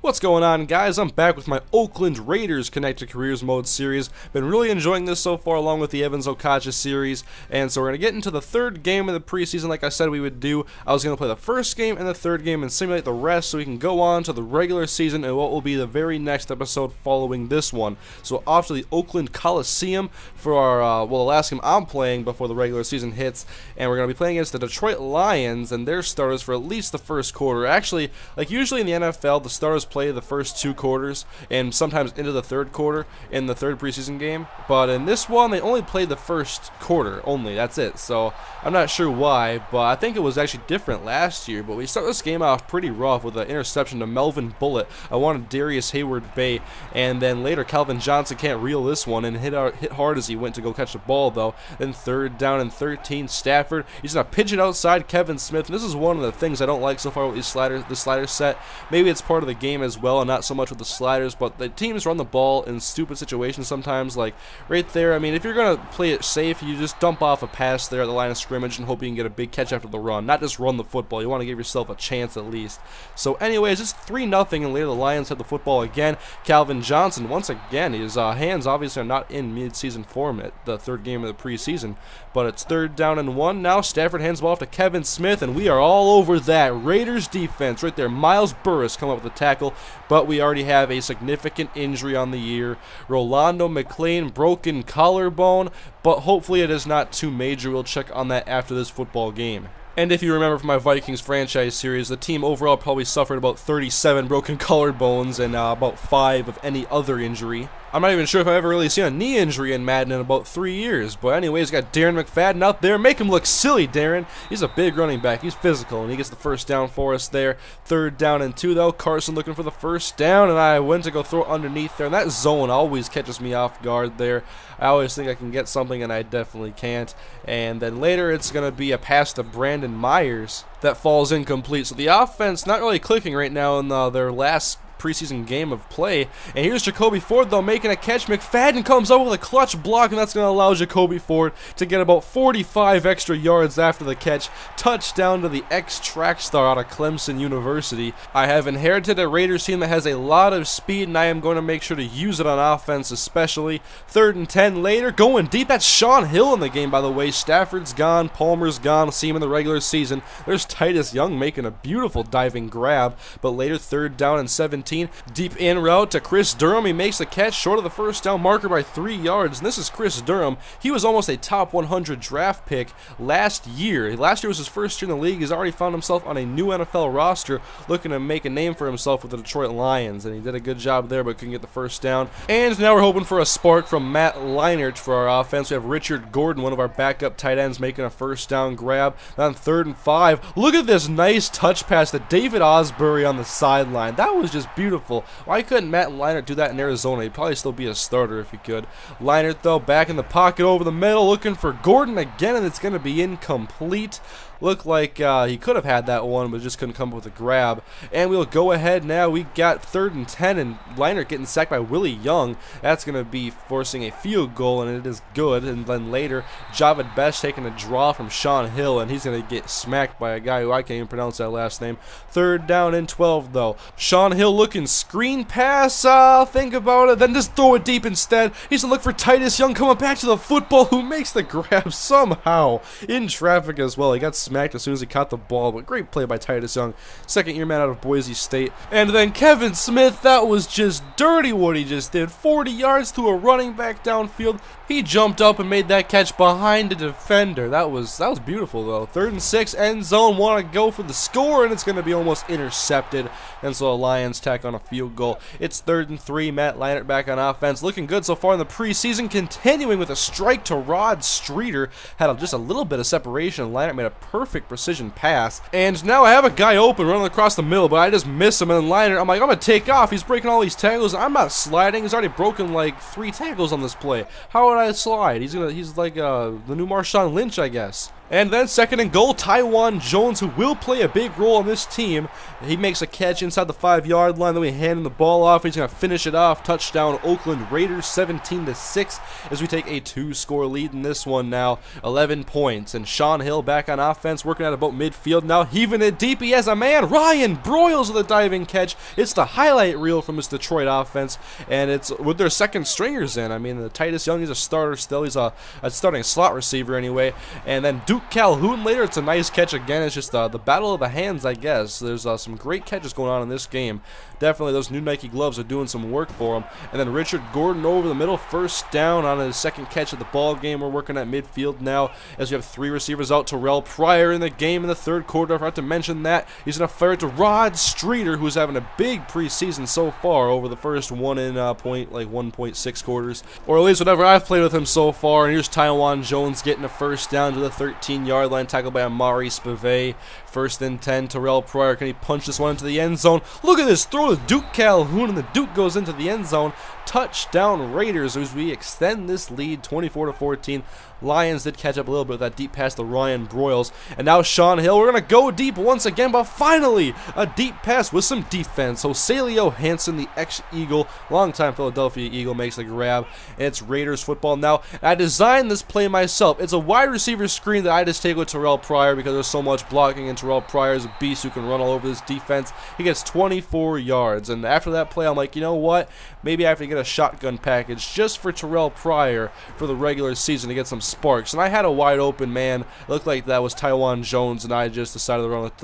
What's going on, guys? I'm back with my Oakland Raiders Connect to Careers mode series. Been really enjoying this so far, along with the Evans Okacha series. And so we're going to get into the third game of the preseason like I said we would do. I was going to play the first game and the third game and simulate the rest so we can go on to the regular season and what will be the very next episode following this one. So off to the Oakland Coliseum for our, the last game I'm playing before the regular season hits. And we're going to be playing against the Detroit Lions and their starters for at least the first quarter. Actually, like usually in the NFL, the starters play the first two quarters and sometimes into the third quarter in the third preseason game, but in this one they only played the first quarter only. That's it. So I'm not sure why, but I think it was actually different last year. But we start this game off pretty rough with an interception to Melvin Bullitt. I wanted Darius Hayward-Bay, and then later Calvin Johnson can't reel this one and hit hard as he went to go catch the ball though. Then third down and 13, Stafford, he's gonna pitch it outside Kevin Smith, and this is one of the things I don't like so far with these sliders, the slider set. Maybe it's part of the game as well and not so much with the sliders, but the teams run the ball in stupid situations sometimes, like right there. I mean, if you're gonna play it safe, you just dump off a pass there at the line of scrimmage and hope you can get a big catch after the run, not just run the football. You want to give yourself a chance at least. So anyways, it's 3-0, and later the Lions have the football again. Calvin Johnson, once again, his hands obviously are not in mid-season form at the third game of the preseason, but it's third down and 1 now. Stafford hands the ball off to Kevin Smith, and we are all over that Raiders defense right there. Miles Burris come up with the tackle, but we already have a significant injury on the year. Rolando McClain, broken collarbone, but hopefully it is not too major. We'll check on that after this football game. And if you remember from my Vikings franchise series, the team overall probably suffered about 37 broken collarbones and about 5 of any other injury. I'm not even sure if I've ever really seen a knee injury in Madden in about 3 years. But anyways, got Darren McFadden out there. Make him look silly, Darren. He's a big running back. He's physical, and he gets the first down for us there. Third down and 2, though. Carson looking for the first down, and I went to go throw it underneath there. And that zone always catches me off guard there. I always think I can get something, and I definitely can't. And then later, it's going to be a pass to Brandon Myers that falls incomplete. So the offense not really clicking right now in their last preseason game of play. And here's Jacoby Ford though making a catch. McFadden comes up with a clutch block, and that's going to allow Jacoby Ford to get about 45 extra yards after the catch. Touchdown to the ex-track star out of Clemson University. I have inherited a Raiders team that has a lot of speed, and I am going to make sure to use it on offense especially. Third and 10 later, going deep. That's Sean Hill in the game, by the way. Stafford's gone, Palmer's gone. See him in the regular season. There's Titus Young making a beautiful diving grab, but later third down and 17. Deep in route to Chris Durham. He makes the catch short of the first down marker by 3 yards. And this is Chris Durham. He was almost a top 100 draft pick last year. Last year was his first year in the league. He's already found himself on a new NFL roster looking to make a name for himself with the Detroit Lions. And he did a good job there, but couldn't get the first down. And now we're hoping for a spark from Matt Leinart for our offense. We have Richard Gordon, one of our backup tight ends, making a first down grab. Then third and 5. Look at this nice touch pass to David Osbury on the sideline. That was just beautiful. Why couldn't Matt Leinart do that in Arizona? He'd probably still be a starter if he could. Leinart, though, back in the pocket over the middle, looking for Gordon again, and it's going to be incomplete. Looked like he could have had that one, but just couldn't come up with a grab. And we'll go ahead now. We got third and 10, and Leinart getting sacked by Willie Young. That's going to be forcing a field goal, and it is good. And then later, Javed Best taking a draw from Sean Hill, and he's going to get smacked by a guy who I can't even pronounce that last name. Third down and 12, though. Sean Hill looking screen pass. Think about it. Then just throw it deep instead. He's going to look for Titus Young coming back to the football, who makes the grab somehow in traffic as well. He got smacked as soon as he caught the ball, but great play by Titus Young, second-year man out of Boise State. And then Kevin Smith, that was just dirty what he just did. 40 yards to a running back downfield. He jumped up and made that catch behind the defender. That was beautiful though. Third and 6, end zone, want to go for the score, and it's going to be almost intercepted. And so the Lions tack on a field goal. It's third and 3. Matt Leinart back on offense, looking good so far in the preseason. Continuing with a strike to Rod Streeter, had just a little bit of separation. Leinart made a perfect precision pass, and now I have a guy open running across the middle, but I just miss him. And Leinart, I'm like, I'm gonna take off. He's breaking all these tackles. I'm not sliding. He's already broken like 3 tackles on this play. How would I slide? He's like the new Marshawn Lynch, I guess. And then second and goal, Taiwan Jones, who will play a big role on this team. He makes a catch inside the 5-yard line, then we hand him the ball off. He's going to finish it off. Touchdown, Oakland Raiders, 17-6, as we take a 2-score lead in this one now. 11 points, and Sean Hill back on offense, working at about midfield now, heaving it deep. He has a man, Ryan Broyles, with a diving catch. It's the highlight reel from this Detroit offense, and it's with their second stringers in. I mean, the Titus Young, he's a starter still. He's a starting slot receiver anyway. And then Duke Calhoun later, it's a nice catch again. It's just the battle of the hands, I guess. There's some great catches going on in this game. Definitely those new Nike gloves are doing some work for him. And then Richard Gordon over the middle, first down on his second catch of the ball game. We're working at midfield now as we have 3 receivers out. Terrell Pryor in the game in the third quarter. I forgot to mention that. He's going to fire it to Rod Streeter, who's having a big preseason so far over the first 1.6 quarters. Or at least whatever I've played with him so far. And here's Taiwan Jones getting a first down to the 13-yard line, tackled by Amari Spivey. First and 10, Terrell Pryor. Can he punch this one into the end zone? Look at this throw to Duke Calhoun, and the Duke goes into the end zone. Touchdown Raiders as we extend this lead 24-14. Lions did catch up a little bit with that deep pass to Ryan Broyles. And now Sean Hill, we're going to go deep once again, but finally a deep pass with some defense. So Saleo Hansen, the ex-Eagle, longtime Philadelphia Eagle, makes the grab. And it's Raiders football now. I designed this play myself. It's a wide receiver screen that I just take with Terrell Pryor because there's so much blocking, and Terrell Pryor is a beast who can run all over this defense. He gets 24 yards. And after that play, I'm like, you know what? Maybe I have to get a shotgun package just for Terrell Pryor for the regular season to get some sparks. And I had a wide open man. It looked like that was Taiwan Jones, and I just decided to run with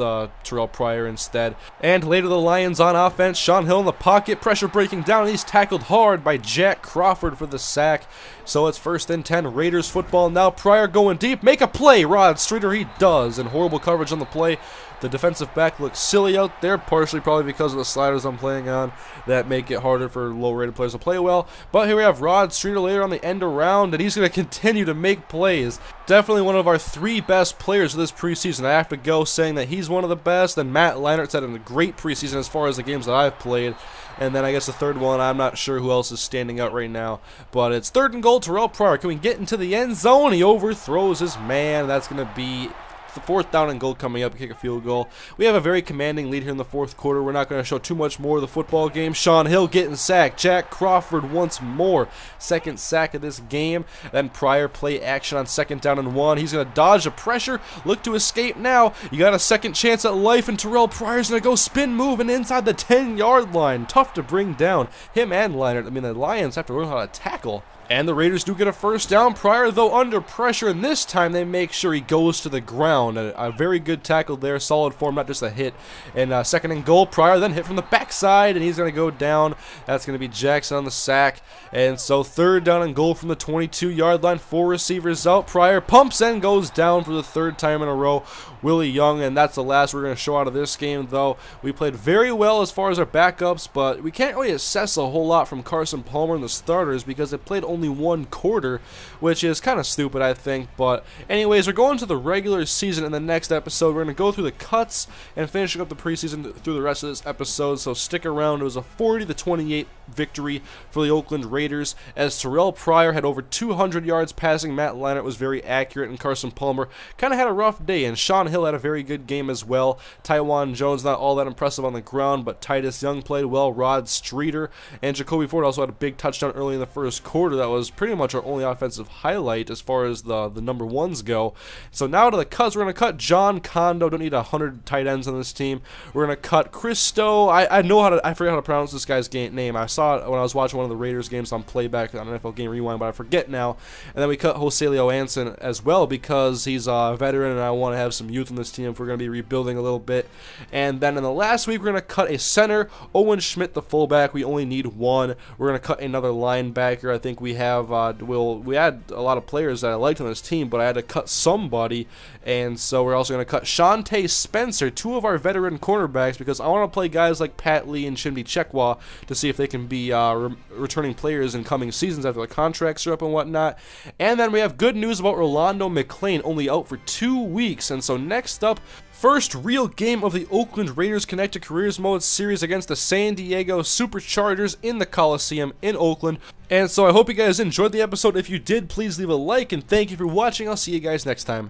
Terrell Pryor instead. And later the Lions on offense. Sean Hill in the pocket, pressure breaking down, and he's tackled hard by Jack Crawford for the sack. So it's first and 10, Raiders football now. Pryor going deep, make a play. Rod Streeter, he does, and horrible coverage on the play. The defensive back looks silly out there, partially probably because of the sliders I'm playing on that make it harder for low-rated players to play well. But here we have Rod Streeter later on the end around, and he's going to continue to make plays. Definitely one of our 3 best players of this preseason. I have to go saying that he's one of the best, and Matt Leinert's had a great preseason as far as the games that I've played. And then I guess the third one, I'm not sure who else is standing out right now. But it's third and goal, Terrell Pryor. Can we get into the end zone? He overthrows his man. That's going to be the 4th down and goal coming up, kick a field goal. We have a very commanding lead here in the 4th quarter. We're not going to show too much more of the football game. Sean Hill getting sacked. Jack Crawford once more. 2nd sack of this game. Then Pryor play action on 2nd down and 1. He's going to dodge the pressure. Look to escape now. You got a second chance at life, and Terrell Pryor's going to go spin move and inside the 10-yard line. Tough to bring down. Him and Leinart. I mean, the Lions have to learn how to tackle. And the Raiders do get a first down. Pryor, though, under pressure, and this time they make sure he goes to the ground. A very good tackle there, solid form, not just a hit. And 2nd and goal, Pryor then hit from the backside, and he's going to go down. That's going to be Jackson on the sack. And so 3rd down and goal from the 22-yard line, 4 receivers out. Pryor pumps and goes down for the 3rd time in a row. Willie Young, and that's the last we're going to show out of this game, though. We played very well as far as our backups, but we can't really assess a whole lot from Carson Palmer and the starters because they played only 1 quarter, which is kind of stupid, I think. But anyways, we're going to the regular season in the next episode. We're going to go through the cuts and finishing up the preseason through the rest of this episode, so stick around. It was a 40-28 victory for the Oakland Raiders as Terrell Pryor had over 200 yards passing. Matt Leinart was very accurate, and Carson Palmer kind of had a rough day, and Sean Hill had a very good game as well. Taiwan Jones not all that impressive on the ground, but Titus Young played well. Rod Streeter and Jacoby Ford also had a big touchdown early in the 1st quarter. That was pretty much our only offensive highlight as far as the number 1s go. So now to the cuts. We're going to cut John Kondo. Don't need 100 tight ends on this team. We're going to cut Christo. I forget how to pronounce this guy's name. I saw it when I was watching one of the Raiders games on playback on NFL Game Rewind, but I forget now. And then we cut Joselio Anson as well because he's a veteran and I want to have some youth in this team if we're going to be rebuilding a little bit. And then in the last week, we're going to cut a center, Owen Schmidt, the fullback. We only need 1. We're going to cut another linebacker. I think we have, we had a lot of players that I liked on this team, but I had to cut somebody. And so we're also going to cut Shante Spencer, 2 of our veteran cornerbacks, because I want to play guys like Pat Lee and Chimdi Chekwa to see if they can be returning players in coming seasons after the contracts are up and whatnot. And then we have good news about Rolando McClain, only out for 2 weeks. And so next up, first real game of the Oakland Raiders Connect to Careers Mode series against the San Diego Superchargers in the Coliseum in Oakland. And so I hope you guys enjoyed the episode. If you did, please leave a like, and thank you for watching. I'll see you guys next time.